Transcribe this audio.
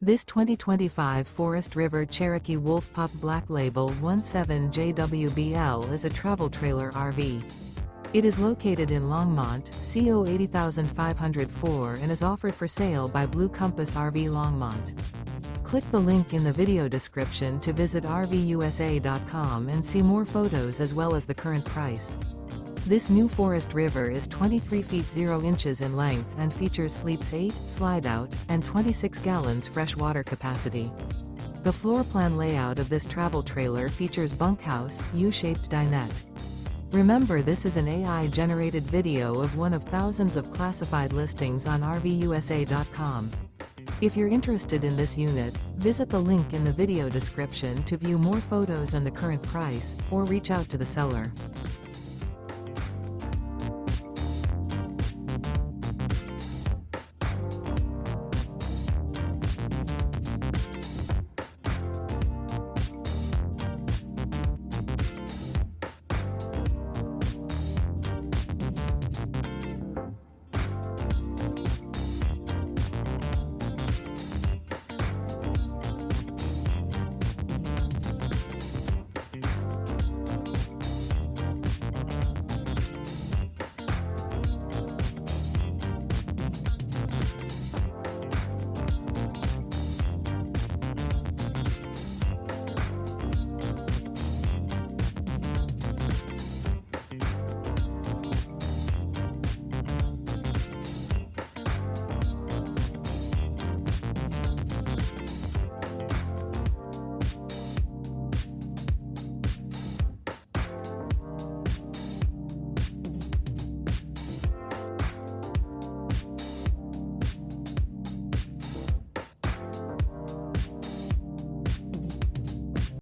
This 2025 Forest River Cherokee Wolf Pup Black Label 17JWBL is a travel trailer RV. It is located in Longmont, CO 80504 and is offered for sale by Blue Compass RV Longmont. Click the link in the video description to visit RVUSA.com and see more photos as well as the current price. This new Forest River is 23 feet 0 inches in length and features sleeps 8, Slideout, and 26 gallons fresh water capacity. The floor plan layout of this travel trailer features bunkhouse, U-shaped dinette. Remember, this is an AI-generated video of one of thousands of classified listings on RVUSA.com. If you're interested in this unit, visit the link in the video description to view more photos and the current price, or reach out to the seller.